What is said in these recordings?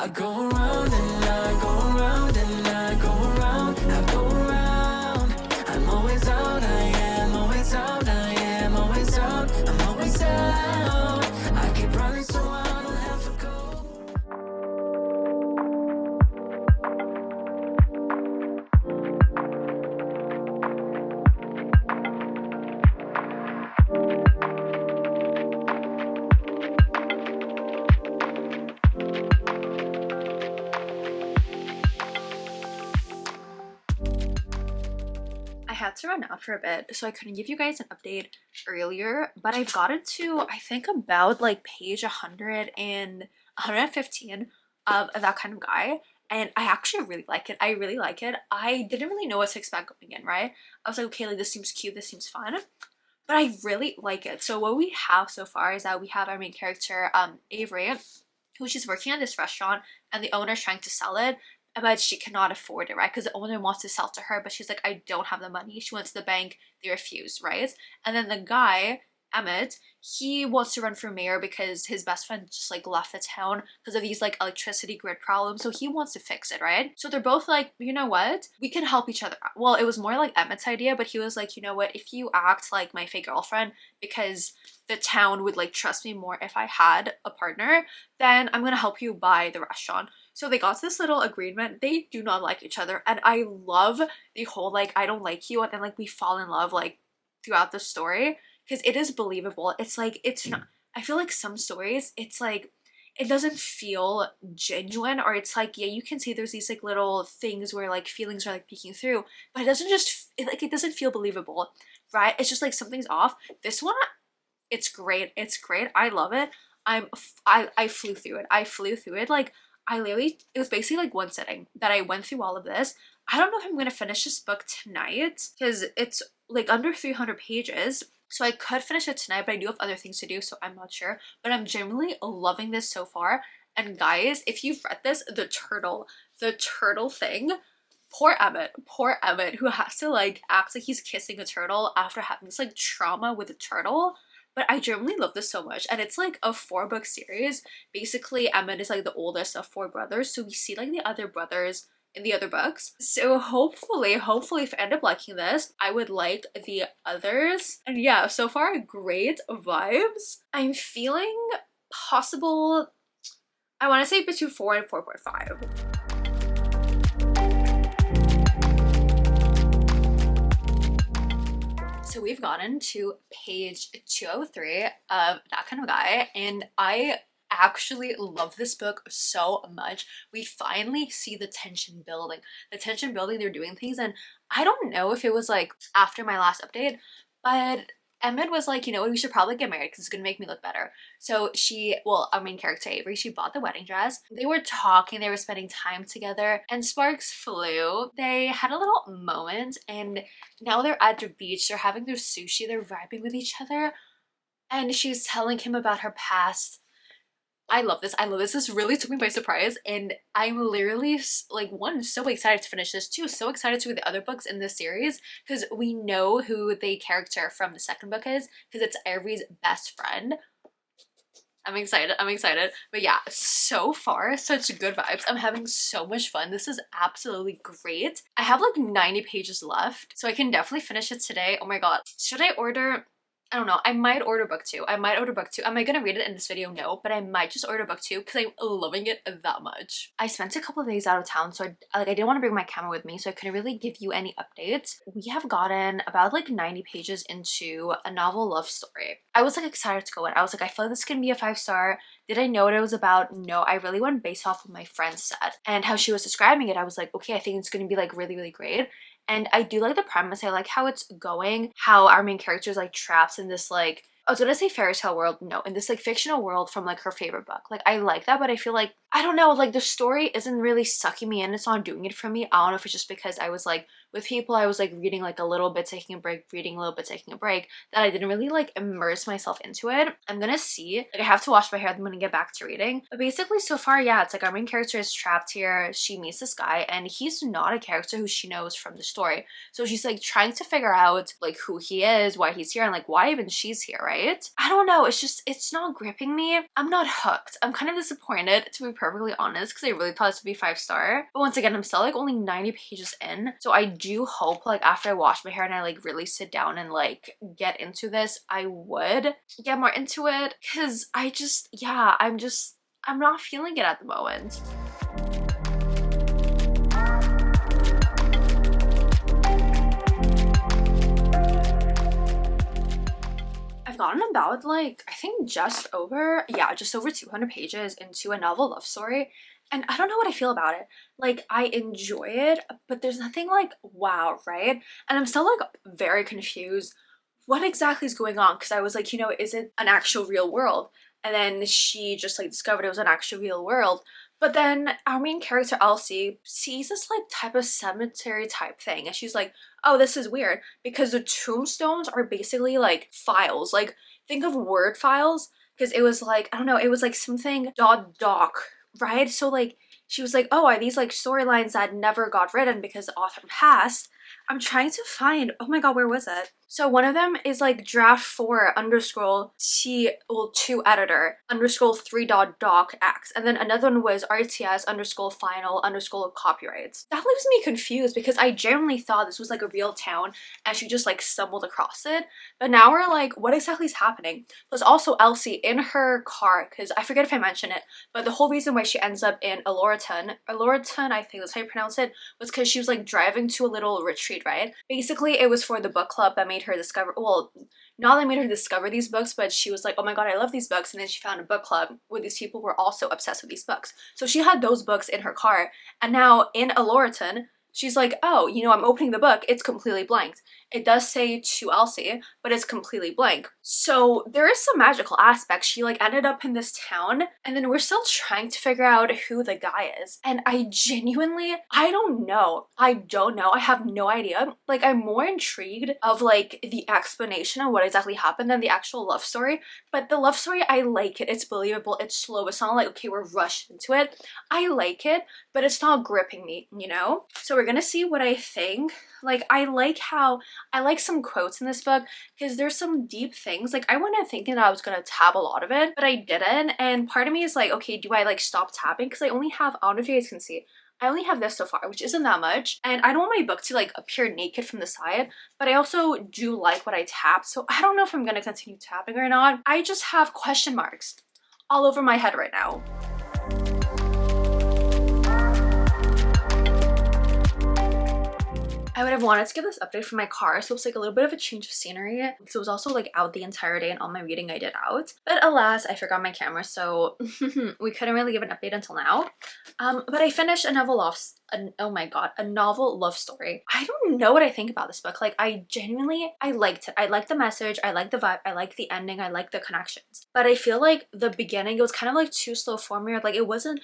I go around and I go around and I go around, I go around. I'm always out, I am always out, I am always out, I'm always out. I keep running so I don't have to go. I had to run out for a bit, so I couldn't give you guys an update earlier, but I've gotten to, I think, about like page 100 and 115 of That Kind of Guy, and I actually really like it. I really like it. I didn't really know what to expect going in, right? I was like, okay, like this seems cute, this seems fun, but I really like it. So what we have so far is that we have our main character, Avery, who she's working at this restaurant, and the owner's trying to sell it, but she cannot afford it, right? Because the owner wants to sell to her, but she's like, I don't have the money. She went to the bank, they refuse, right? And then the guy, Emmett, he wants to run for mayor because his best friend just like left the town because of these like electricity grid problems, so he wants to fix it, right? So they're both like, you know what, we can help each other out. Well, it was more like Emmett's idea, but he was like, you know what, if you act like my fake girlfriend because the town would like trust me more if I had a partner, then I'm gonna help you buy the restaurant. So they got this little agreement. They do not like each other, and I love the whole like, I don't like you, and then like we fall in love like throughout the story, because it is believable. It's like, it's not, I feel like some stories, it's like, it doesn't feel genuine, or it's like, yeah, you can see there's these like little things where like feelings are like peeking through, but it doesn't just, it doesn't feel believable, right? It's just like something's off. This one, it's great. It's great. I love it. I flew through it. I flew through it. Like, I literally, it was basically like one sitting that I went through all of this. I don't know if I'm gonna finish this book tonight because it's like under 300 pages. So I could finish it tonight, but I do have other things to do, so I'm not sure. But I'm genuinely loving this so far. And guys, if you've read this, the turtle thing, poor Emmett, who has to like act like he's kissing a turtle after having this like trauma with a turtle. But I genuinely love this so much, and it's like a 4-book series. Basically, Emmett is like the oldest of 4 brothers, so we see like the other brothers in the other books. So hopefully if I end up liking this, I would like the others. And yeah, so far great vibes. I'm feeling possible, I want to say between 4 and 4.5. So we've gotten to page 203 of That Kind of Guy, and I actually love this book so much. We finally see the tension building. They're doing things, and I don't know if it was like after my last update, but Emmett was like, you know what, we should probably get married because it's gonna make me look better. So she, well, our main character Avery, she bought the wedding dress. They were talking, they were spending time together, and sparks flew. They had a little moment, and now they're at the beach, they're having their sushi, they're vibing with each other, and she's telling him about her past. I love this. This really took me by surprise, and I'm literally like, one, so excited to finish this, two, so excited to read the other books in this series because we know who the character from the second book is, because it's Avery's best friend. I'm excited. But yeah, so far, such good vibes. I'm having so much fun. This is absolutely great. I have like 90 pages left, so I can definitely finish it today. Oh my god. Should I order? I don't know. I might order book 2. Am I gonna read it in this video? No, but I might just order book 2 because I'm loving it that much. I spent a couple of days out of town, so I didn't want to bring my camera with me, so I couldn't really give you any updates. We have gotten about like 90 pages into a novel love story. I was like excited to go in. I was like, I feel like this can be a 5-star. Did I know what it was about? No, I really went based off of my friend said and how she was describing it. I was like, okay, I think it's gonna be like really, really great. And I do like the premise. I like how it's going, how our main character is like trapped in this like, I was gonna say fairy tale world, no, in this like fictional world from like her favorite book. Like I like that, but I feel like, I don't know, like the story isn't really sucking me in. It's not doing it for me. I don't know if it's just because I was like with people, I was like reading like a little bit, taking a break, reading a little bit, taking a break, that I didn't really like immerse myself into it. I'm gonna see, like I have to wash my hair, then I'm gonna get back to reading. But basically so far, yeah, it's like our main character is trapped here. She meets this guy and he's not a character who she knows from the story. So she's like trying to figure out like who he is, why he's here, and like why even she's here, right? I don't know, it's just, it's not gripping me. I'm not hooked. I'm kind of disappointed, to be perfectly honest, because I really thought this would be 5-star. But once again, I'm still like only 90 pages in. So I do hope like after I wash my hair and I like really sit down and like get into this, I would get more into it. Because I just, yeah, I'm not feeling it at the moment. I've gotten about like, I think just over 200 pages into a novel love story. And I don't know what I feel about it. Like, I enjoy it, but there's nothing like wow, right? And I'm still like very confused. What exactly is going on? Because I was like, is it an actual real world? And then she just like discovered it was an actual real world. But then our main character Elsie sees this like type of cemetery type thing, and she's like, oh, this is weird, because the tombstones are basically like files. Like, think of Word files, because it was like, I don't know, it was like something .doc, right? So like she was like, oh, are these like storylines that never got written because the author passed? I'm trying to find, oh my god, where was it? So one of them is like draft 4 underscore T2 editor underscore 3.docx, and then another one was RTS underscore final underscore copyrights. That leaves me confused because I genuinely thought this was like a real town and she just like stumbled across it. But now we're like, what exactly is happening? There's also Elsie in her car, because I forget if I mentioned it, but the whole reason why she ends up in Aloriton, I think that's how you pronounce it, was because she was like driving to a little retreat, right? Basically, it was for the book club that made her discover, well, not that made her discover these books, but she was like, oh my god, I love these books, and then she found a book club where these people were also obsessed with these books. So she had those books in her car, and now in Aloriton, she's like, oh, I'm opening the book, it's completely blank. It does say to Elsie, but it's completely blank. So there is some magical aspect. She like ended up in this town, and then we're still trying to figure out who the guy is. And I genuinely, I don't know. I have no idea. Like, I'm more intrigued of like the explanation of what exactly happened than the actual love story. But the love story, I like it. It's believable. It's slow. It's not like, okay, we're rushed into it. I like it, but it's not gripping me, So we're gonna see what I think. Like, I like some quotes in this book, because there's some deep things. Like, I went in thinking that I was gonna tab a lot of it, but I didn't. And part of me is like, okay, do I like stop tabbing? Because I only have, I don't know if you guys can see, I only have this so far, which isn't that much. And I don't want my book to like appear naked from the side, but I also do like what I tapped. So I don't know if I'm gonna continue tapping or not. I just have question marks all over my head right now. I would have wanted to give this update from my car, so it's like a little bit of a change of scenery. So it was also like out the entire day and all my reading I did out. But alas, I forgot my camera, so we couldn't really give an update until now. But I finished a novel love story. I don't know what I think about this book. Like, I liked it. I liked the message, I liked the vibe, I liked the ending, I liked the connections. But I feel like the beginning, it was kind of like too slow for me. Like, it wasn't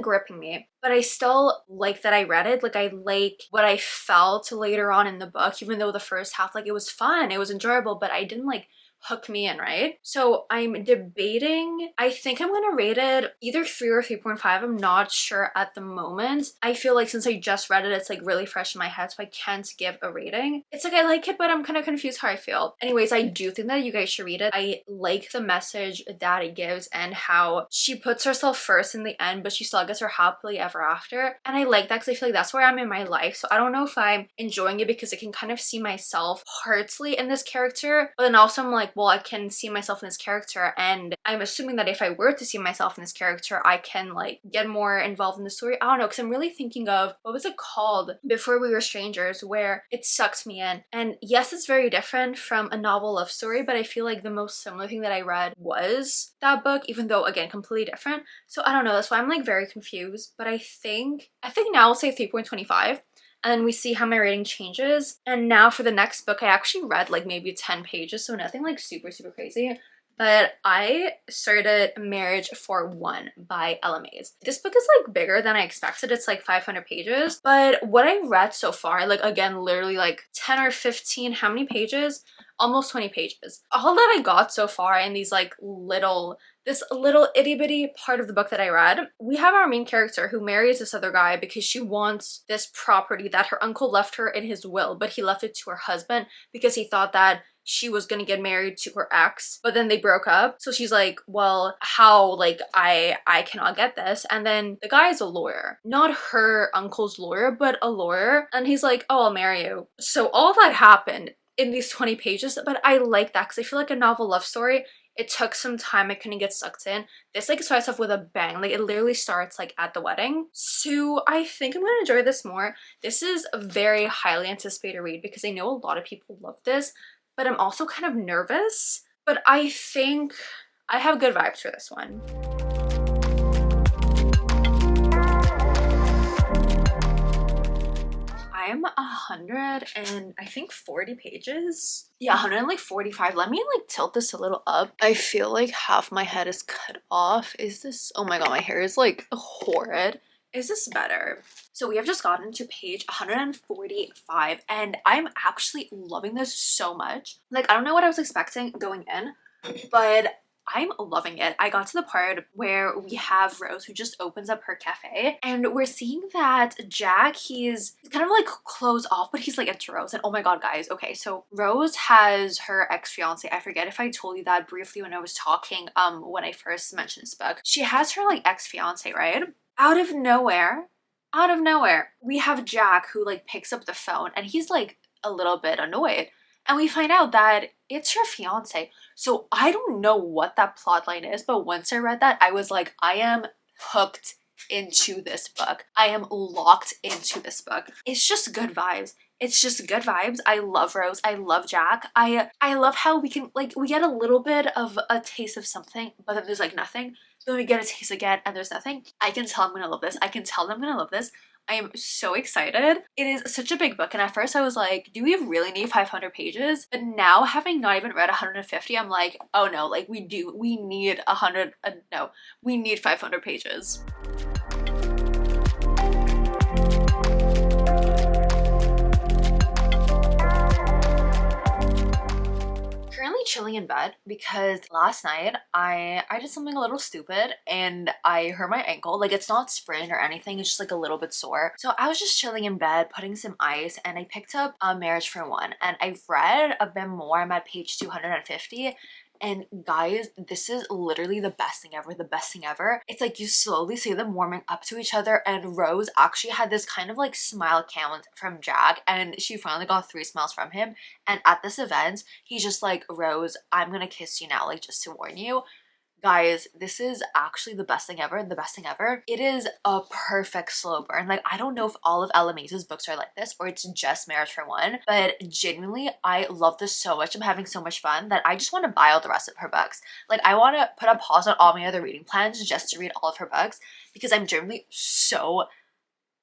gripping me. But I still like that I read it. Like, I like what I felt later on in the book, even though the first half, like, it was fun, it was enjoyable, but I didn't like hook me in, right? So I'm debating. I think I'm gonna rate it either 3 or 3.5. I'm not sure at the moment. I feel like since I just read it, it's like really fresh in my head, so I can't give a rating. It's like I like it, but I'm kind of confused how I feel. Anyways, I do think that you guys should read it. I like the message that it gives and how she puts herself first in the end, but she still gets her happily ever after. And I like that because I feel like that's where I'm in my life. So I don't know if I'm enjoying it because I can kind of see myself partly in this character, but then also I'm like, well, I can see myself in this character, and I'm assuming that if I were to see myself in this character, I can like get more involved in the story. I don't know, because I'm really thinking of, what was it called, Before We Were Strangers, where it sucked me in. And yes, it's very different from a novel love story, but I feel like the most similar thing that I read was that book, even though again completely different. So I don't know, that's why I'm like very confused. But I think now I'll say 3.25. And then we see how my rating changes. And now for the next book, I actually read like maybe 10 pages, so nothing like super crazy. But I started Marriage for One by Ella Mays. This book is like bigger than I expected. It's like 500 pages. But what I read so far, like again, literally like 10 or 15, how many pages? Almost 20 pages. All that I got so far in these like this little itty bitty part of the book that I read, we have our main character who marries this other guy because she wants this property that her uncle left her in his will, but he left it to her husband because he thought that she was gonna get married to her ex, but then they broke up. So she's like, well, how, like, I cannot get this. And then the guy is a lawyer, not her uncle's lawyer, but a lawyer, and he's like, oh, I'll marry you. So all that happened in these 20 pages, but I like that because I feel like a novel love story, it took some time. I couldn't get sucked in. This like starts off with a bang. Like it literally starts like at the wedding. So I think I'm gonna enjoy this more. This is a very highly anticipated read because I know a lot of people love this, but I'm also kind of nervous. But I think I have good vibes for this one. I'm 100 and I think 40 pages. Yeah, 145. Let me like tilt this a little up. I feel like half my head is cut off. Is this, oh my god, my hair is like horrid. Is this better? So we have just gotten to page 145 and I'm actually loving this so much. Like I don't know what I was expecting going in, but I'm loving it. I got to the part where we have Rose who just opens up her cafe and we're seeing that Jack, he's kind of like closed off, but he's like into Rose. And oh my god, guys, okay, so Rose has her ex-fiance. I forget if I told you that briefly when I was talking when I first mentioned this book. She has her like ex-fiance, right? Out of nowhere, we have Jack who like picks up the phone and he's like a little bit annoyed. And we find out that it's her fiance. So I don't know what that plot line is, but once I read that, I was like, I am hooked into this book. I am locked into this book. It's just good vibes. It's just good vibes. I love Rose. I love Jack. I love how we can, like, we get a little bit of a taste of something, but then there's like nothing. Then we get a taste again and there's nothing. I can tell I'm gonna love this. I can tell I'm gonna love this. I am so excited. It is such a big book and at first I was like, do we really need 500 pages? But now having not even read 150, I'm like, oh no, like we need 100, no, we need 500 pages. Currently chilling in bed because last night I did something a little stupid and I hurt my ankle. Like it's not sprained or anything, it's just like a little bit sore. So I was just chilling in bed putting some ice and I picked up Marriage for One and I've read a bit more. I'm at page 250. And guys, this is literally the best thing ever, the best thing ever. It's like you slowly see them warming up to each other and Rose actually had this kind of like smile count from Jack and she finally got 3 smiles from him. And at this event, he's just like, Rose, I'm gonna kiss you now, like just to warn you. Guys, this is actually the best thing ever, the best thing ever. It is a perfect slow burn. Like, I don't know if all of Ella Mais's books are like this or it's just Marriage for One, but genuinely, I love this so much. I'm having so much fun that I just want to buy all the rest of her books. Like, I want to put a pause on all my other reading plans just to read all of her books because I'm genuinely so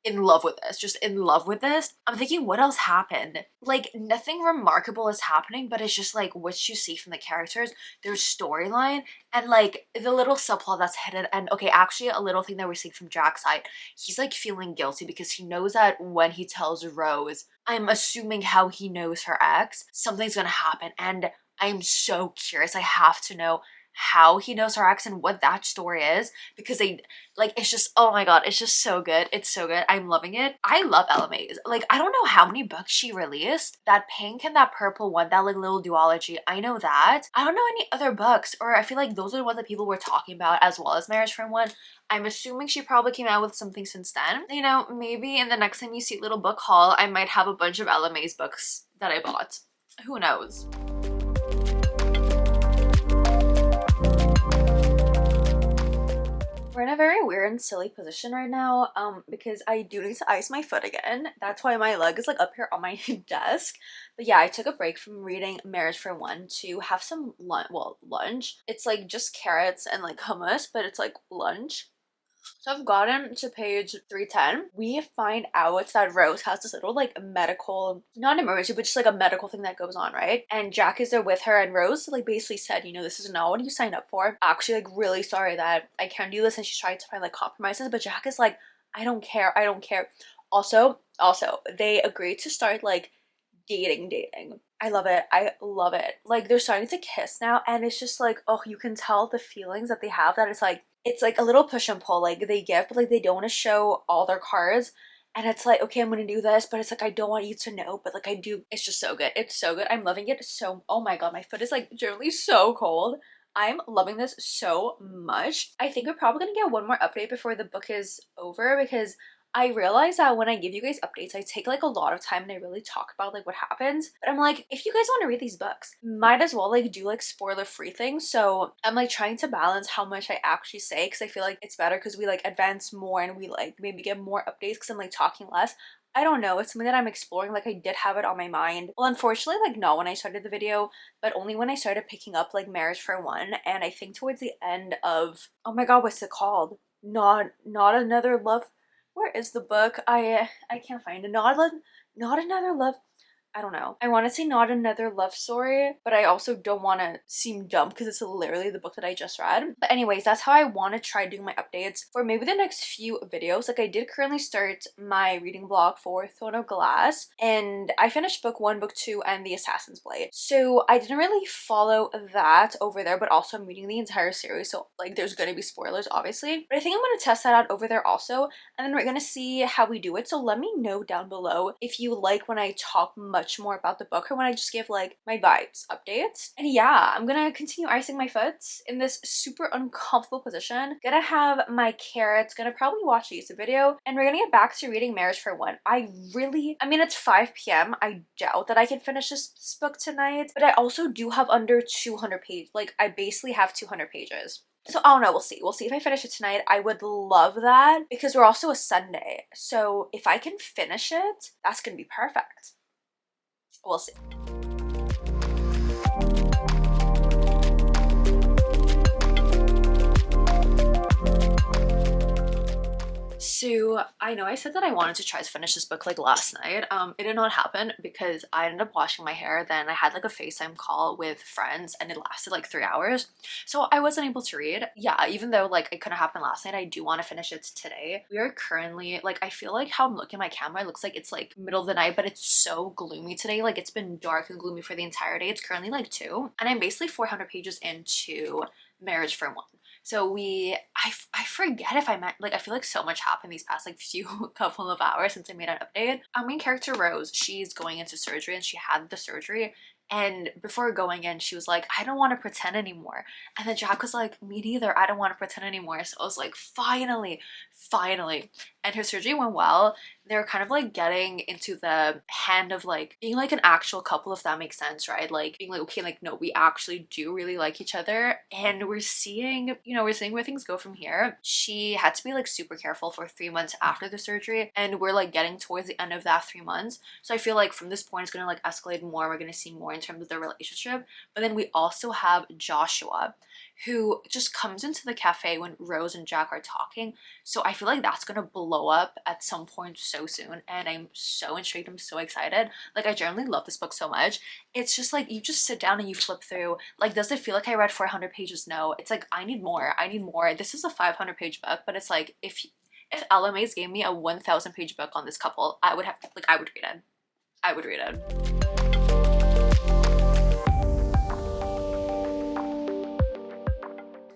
in love with this, just in love with this. I'm thinking, what else happened? Like, nothing remarkable is happening, but it's just like what you see from the characters, their storyline, and like the little subplot that's hidden. And okay, actually a little thing that we're seeing from Jack's side, he's like feeling guilty because he knows that when he tells Rose, I'm assuming how he knows her ex, something's gonna happen. And I'm so curious, I have to know how he knows her ex and what that story is because they like, it's just, oh my god, it's just so good. It's so good. I'm loving it. I love Ella Mays. Like, I don't know how many books she released. That pink and that purple one, that like little duology, I know that. I don't know any other books, or I feel like those are the ones that people were talking about as well as Marriage for One. I'm assuming she probably came out with something since then. You know, maybe in the next time you see Little Book Haul, I might have a bunch of Ella Mays books that I bought. Who knows? We're in a very weird and silly position right now because I do need to ice my foot again. That's why my leg is like up here on my desk. But yeah, I took a break from reading Marriage for One to have some lunch. It's like just carrots and like hummus, but it's like lunch. So I've gotten to page 310. We find out that Rose has this little like medical, not emergency, but just like a medical thing that goes on, right? And Jack is there with her and Rose like basically said, you know, this is not what you signed up for. Actually, like really sorry that I can't do this, and she's trying to find like compromises, but Jack is like, I don't care. Also, they agreed to start like dating. I love it. I love it. Like they're starting to kiss now and it's just like, oh, you can tell the feelings that they have, that it's like a little push and pull, like they give, but like they don't want to show all their cards. and it's like, okay, I'm gonna do this, but it's like I don't want you to know, but like I do. It's just so good. It's so good. I'm loving it so. Oh my god, my foot is like generally so cold. I'm loving this so much. I think we're probably gonna get one more update before the book is over, because I realize that when I give you guys updates, I take like a lot of time and I really talk about like what happens. But I'm like, if you guys want to read these books, might as well like do like spoiler free things. So I'm like trying to balance how much I actually say, because I feel like it's better because we like advance more and we like maybe get more updates because I'm like talking less. I don't know, it's something that I'm exploring. Like I did have it on my mind. Well, unfortunately, like not when I started the video, but only when I started picking up like Marriage for One. And I think towards the end of, oh my god, what's it called? Not Another Love. Where is the book? I can't find it. Not Another Love. I don't know. I want to say Not Another Love Story, but I also don't want to seem dumb because it's literally the book that I just read. But anyways, that's how I want to try doing my updates for maybe the next few videos. Like I did currently start my reading vlog for Throne of Glass, and I finished book 1, book 2, and The Assassin's Blade. So I didn't really follow that over there, but also I'm reading the entire series, so like there's gonna be spoilers obviously. But I think I'm gonna test that out over there also, and then we're gonna see how we do it. So let me know down below if you like when I talk much more about the book or when I just give like my vibes updates. And yeah, I'm gonna continue icing my foot in this super uncomfortable position. Gonna have my carrots, gonna probably watch a YouTube video, and we're gonna get back to reading Marriage for One. I mean it's 5 p.m. I doubt that I can finish this book tonight, but I also do have under 200 pages. Like I basically have 200 pages. So I don't know, we'll see. We'll see if I finish it tonight. I would love that because we're also a Sunday. So if I can finish it, that's gonna be perfect. We'll see. So I know I said that I wanted to try to finish this book like last night. It did not happen because I ended up washing my hair. Then I had like a FaceTime call with friends and it lasted like 3 hours. So I wasn't able to read. Yeah, even though like it couldn't happen last night, I do want to finish it today. We are currently like, I feel like how I'm looking at my camera, it looks like it's like middle of the night, but it's so gloomy today. Like it's been dark and gloomy for the entire day. It's currently like 2 and I'm basically 400 pages into Marriage for One. So I forget if I meant, like I feel like so much happened these past like few couple of hours since I made an update. Our main character Rose, she's going into surgery and she had the surgery. And before going in, she was like, I don't want to pretend anymore. And then Jack was like, me neither. I don't want to pretend anymore. So I was like, finally. And her surgery went well. They're kind of like getting into the hand of like being like an actual couple, if that makes sense, right? Like being like, okay, like no, we actually do really like each other. And we're seeing, we're seeing where things go from here. She had to be like super careful for 3 months after the surgery. And we're like getting towards the end of that 3 months. So I feel like from this point, it's going to like escalate more. We're going to see more in terms of their relationship. But then we also have Joshua, who just comes into the cafe when Rose and Jack are talking. So I feel like that's gonna blow up at some point so soon, and I'm so intrigued. I'm so excited. Like I generally love this book so much. It's just like you just sit down and you flip through. Like, does it feel like I read 400 pages? No. It's like I need more. This is a 500 page book, but it's like if LMA's gave me a 1,000 page book on this couple, I would read it. I would read it.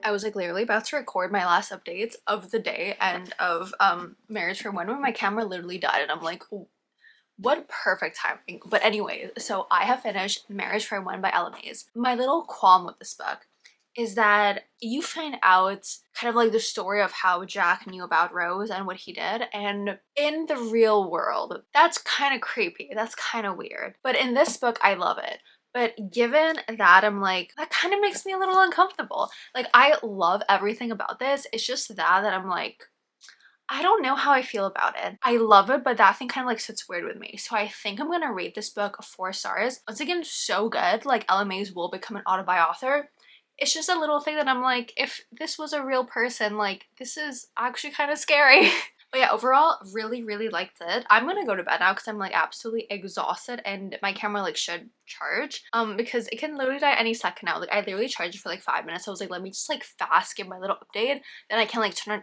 I was like literally about to record my last updates of the day and of Marriage for One when my camera literally died, and I'm like, what perfect timing. But anyway, so I have finished Marriage for One by Ella Mays. My little qualm with this book is that you find out kind of like the story of how Jack knew about Rose and what he did, and in the real world that's kind of creepy, that's kind of weird, but in this book I love it. But given that, I'm like, that kind of makes me a little uncomfortable. Like, I love everything about this. It's just that I'm like, I don't know how I feel about it. I love it, but that thing kind of like sits weird with me. So I think I'm gonna rate this book 4 stars. Once again, so good. Like, Ella Mays will become an autobiography author. It's just a little thing that I'm like, if this was a real person, like, this is actually kind of scary. But yeah, overall, really liked it. I'm gonna go to bed now because I'm like absolutely exhausted and my camera like should charge because it can literally die any second now. Like I literally charged it for like 5 minutes. So I was like, let me just like fast give my little update, then I can like turn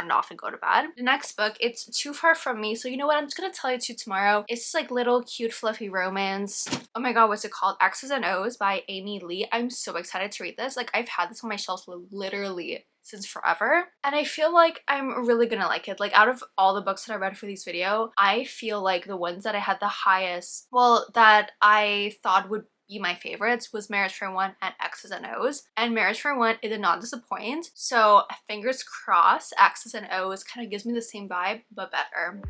it off and go to bed. The next book, it's Too Far From Me. So you know what, I'm just gonna tell you to tomorrow. It's just like little cute fluffy romance. Oh my god, what's it called? X's and O's by Amy Lee. I'm so excited to read this. Like I've had this on my shelf literally since forever, and I feel like I'm really gonna like it. Like out of all the books that I read for this video, I feel like the ones that I had the highest, well, that I thought would be my favorites was Marriage for One and X's and O's. And Marriage for One, it did not disappoint. So fingers crossed, X's and O's kind of gives me the same vibe, but better.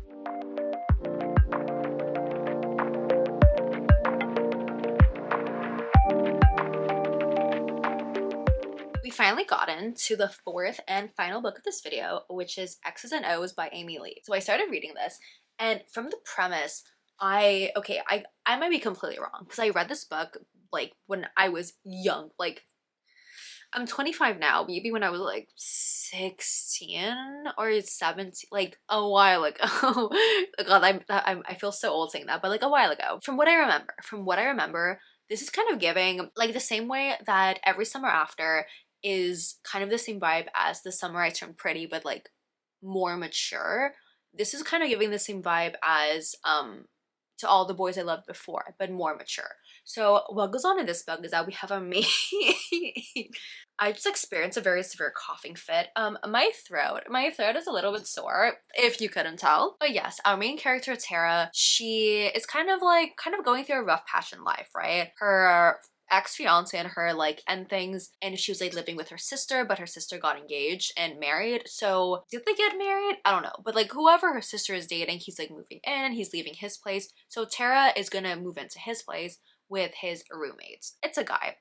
We finally gotten to the fourth and final book of this video, which is X's and O's by Amy Lee. So I started reading this, and from the premise, I might be completely wrong because I read this book like when I was young. Like I'm 25 now, maybe when I was like 16 or 17, like a while ago. God, I feel so old saying that, but like a while ago. From what I remember, this is kind of giving like the same way that Every Summer After is kind of the same vibe as The Summer I Turned Pretty, but like more mature. This is kind of giving the same vibe as To All the Boys I Loved Before, but more mature. So what goes on in this book is that we have a main I just experienced a very severe coughing fit. My throat is a little bit sore, if you couldn't tell. But yes, our main character, Tara, she is kind of going through a rough patch in life, right? Her ex-fiance and her like end things, and she was like living with her sister, but her sister got engaged and married. So did they get married? I don't know, but like whoever her sister is dating, he's like moving in, he's leaving his place, so Tara is gonna move into his place with his roommates. It's a guy,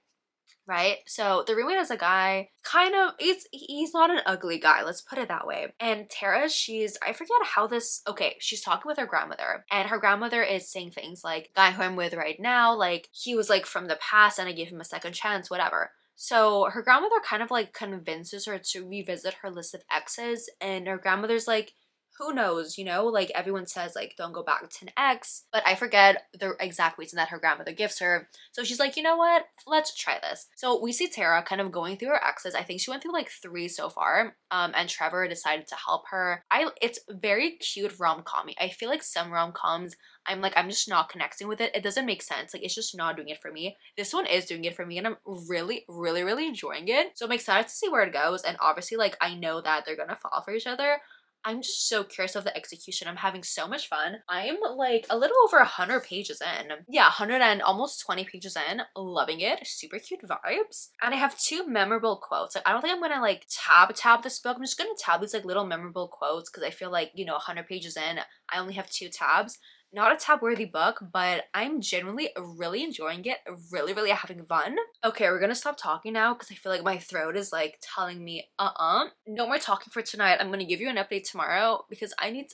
right? So the roommate is a guy, kind of, he's not an ugly guy, let's put it that way. And Tara, I forget how this, okay, she's talking with her grandmother, and her grandmother is saying things like, guy who I'm with right now, like he was like from the past and I gave him a second chance, whatever. So her grandmother kind of like convinces her to revisit her list of exes, and her grandmother's like, who knows, you know, like everyone says like don't go back to an ex, but I forget the exact reason that her grandmother gives her. So she's like, you know what, let's try this. So we see Tara kind of going through her exes. I think she went through like 3 so far, and Trevor decided to help her. It's very cute rom-com-y. I feel like some rom-coms I'm just not connecting with it. It doesn't make sense. Like it's just not doing it for me. This one is doing it for me, and I'm really, really, really enjoying it. So I'm excited to see where it goes, and obviously like I know that they're gonna fall for each other. I'm just so curious of the execution. I'm having so much fun. I'm like a little over 100 pages in. Yeah, 100 and almost 20 pages in. Loving it. Super cute vibes. And I have 2 memorable quotes. Like, I don't think I'm gonna like tab this book. I'm just gonna tab these like little memorable quotes because I feel like, you know, 100 pages in, I only have 2 tabs. Not a tab-worthy book, but I'm genuinely really enjoying it, really, really having fun. Okay, we're gonna stop talking now because I feel like my throat is like telling me, no more talking for tonight. I'm gonna give you an update tomorrow because I need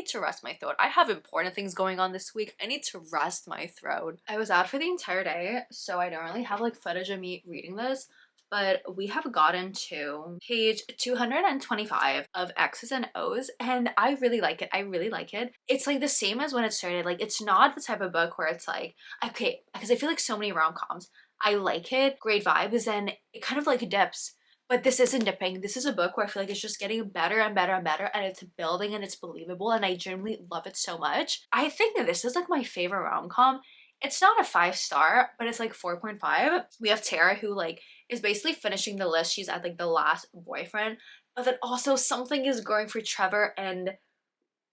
to rest my throat. I have important things going on this week. I need to rest my throat. I was out for the entire day, so I don't really have like footage of me reading this, but we have gotten to page 225 of X's and O's, and I really like it. I really like it. It's like the same as when it started. Like it's not the type of book where it's like, okay, because I feel like so many rom-coms, I like it, great vibes, and it kind of like dips. But this isn't dipping. This is a book where I feel like it's just getting better and better and better, and it's building and it's believable, and I genuinely love it so much. I think that this is like my favorite rom-com. It's not a 5-star, but it's like 4.5. We have Tara, who like is basically finishing the list. She's at like the last boyfriend, but then also something is growing for Trevor, and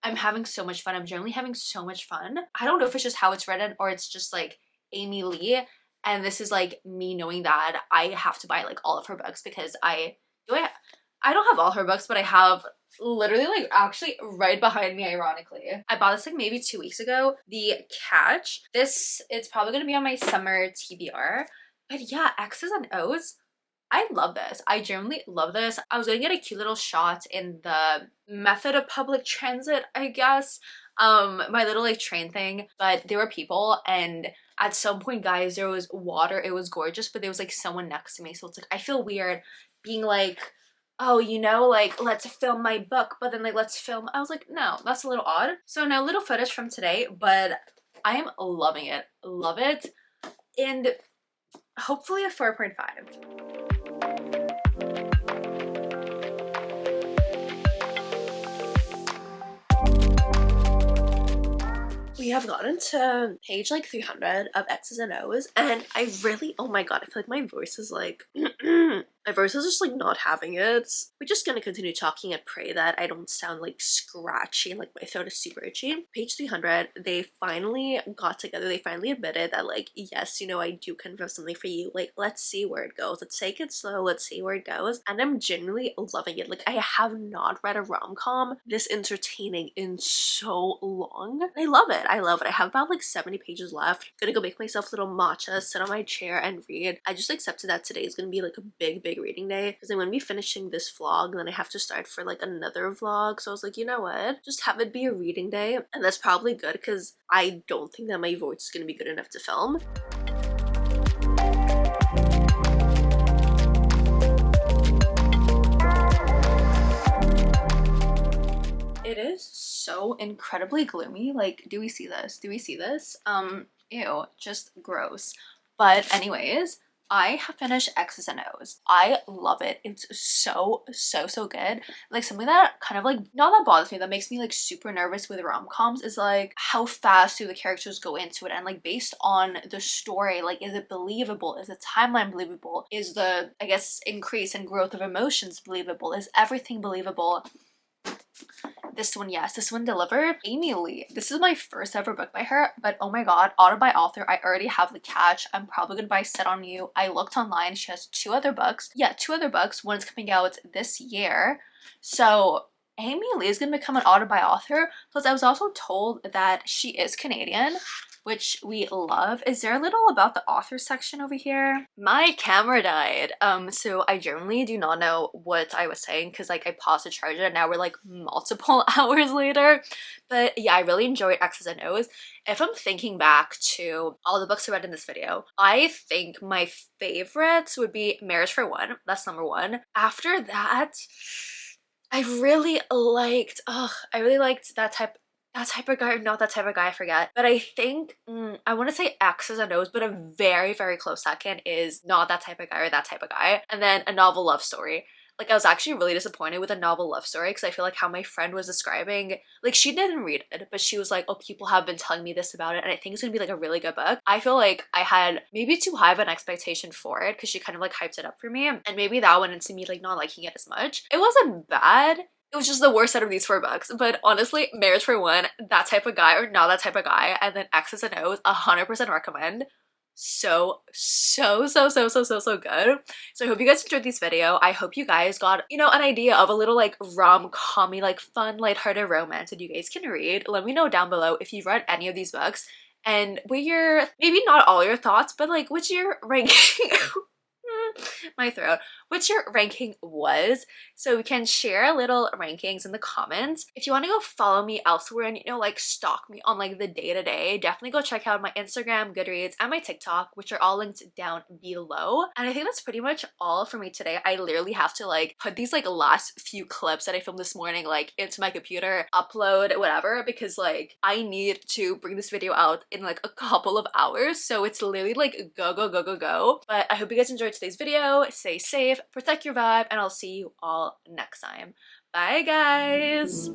I'm having so much fun. I'm generally having so much fun. I don't know if it's just how it's written or it's just like Amy Lee, and this is like me knowing that I have to buy like all of her books because I don't have all her books, but I have literally like actually right behind me, ironically. I bought this like maybe 2 weeks ago. The Catch. It's probably gonna be on my summer TBR. But yeah, X's and O's. I love this. I genuinely love this. I was gonna get a cute little shot in the method of public transit, I guess. My little like train thing, but there were people, and at some point, guys, there was water. It was gorgeous, but there was like someone next to me, so it's like I feel weird being like, oh, you know, like, let's film my book, but then like, let's film. I was like, no, that's a little odd. So no little footage from today, but I am loving it. Love it. And hopefully a 4.5. We have gotten to page like 300 of X's and O's, and I really, oh my god, I feel like my voice is like My voice is just like not having it. We're just gonna continue talking and pray that I don't sound like scratchy and like my throat is super itchy. Page 300, they finally got together. They finally admitted that like, yes, you know, I do kind of have something for you. Like, let's see where it goes. Let's take it slow. Let's see where it goes. And I'm genuinely loving it. Like, I have not read a rom-com this entertaining in so long. I love it. I love it. I have about like 70 pages left. Gonna go make myself a little matcha, sit on my chair and read. I just accepted that today is gonna be like a big reading day because I'm gonna be finishing this vlog and then I have to start for like another vlog. So I was like, you know what, just have it be a reading day, and that's probably good because I don't think that my voice is gonna be good enough to film. It is so incredibly gloomy. Like, do we see this? Do we see this? Ew, just gross. But anyways, I have finished X's and O's. I love it. It's so good. Like, something that kind of like, not that bothers me, that makes me like super nervous with rom-coms is like how fast do the characters go into it, and like based on the story, like is it believable? Is the timeline believable? Is the, I guess, increase and growth of emotions believable? Is everything believable? This one, yes, this one delivered. Amy Lee, this is my first ever book by her, but oh my god, auto by author. I already have the catch. I'm probably gonna buy Set on You. I looked online, she has 2 other books. Yeah, 2 other books. One's coming out this year. So Amy Lee is gonna become an auto by author. Plus, I was also told that she is Canadian, which we love. Is there a little about the author section over here? My camera died. So I generally do not know what I was saying because like I paused to charge it and now we're like multiple hours later. But yeah, I really enjoyed X's and O's. If I'm thinking back to all the books I read in this video, I think my favorites would be Marriage for One. That's number 1. After that, I really liked that type of guy, or not that type of guy, I forget. But I think, I want to say X's and O's, but a very close second is Not That Type of Guy or That Type of Guy. And then A Novel Love Story. Like, I was actually really disappointed with A Novel Love Story because I feel like how my friend was describing, like, she didn't read it, but she was like, oh, people have been telling me this about it and I think it's gonna be like a really good book. I feel like I had maybe too high of an expectation for it because she kind of like hyped it up for me, and maybe that went into me like not liking it as much. It wasn't bad. It was just the worst out of these 4 books. But honestly, Marriage for One, That Type of Guy or Not That Type of Guy, and then X's and O's, 100% recommend. So good. So I hope you guys enjoyed this video. I hope you guys got, you know, an idea of a little like rom-commy, like fun, lighthearted romance that you guys can read. Let me know down below if you've read any of these books and what your, maybe not all your thoughts, but like what's your ranking my throat, what your ranking was, so we can share little rankings in the comments. If you want to go follow me elsewhere and, you know, like stalk me on like the day-to-day, definitely go check out my Instagram, Goodreads, and my TikTok, which are all linked down below. And I think that's pretty much all for me today. I literally have to like put these like last few clips that I filmed this morning like into my computer, upload whatever, because like I need to bring this video out in like a couple of hours, so it's literally like go. But I hope you guys enjoyed today's video. Stay safe, protect your vibe, and I'll see you all next time. Bye guys!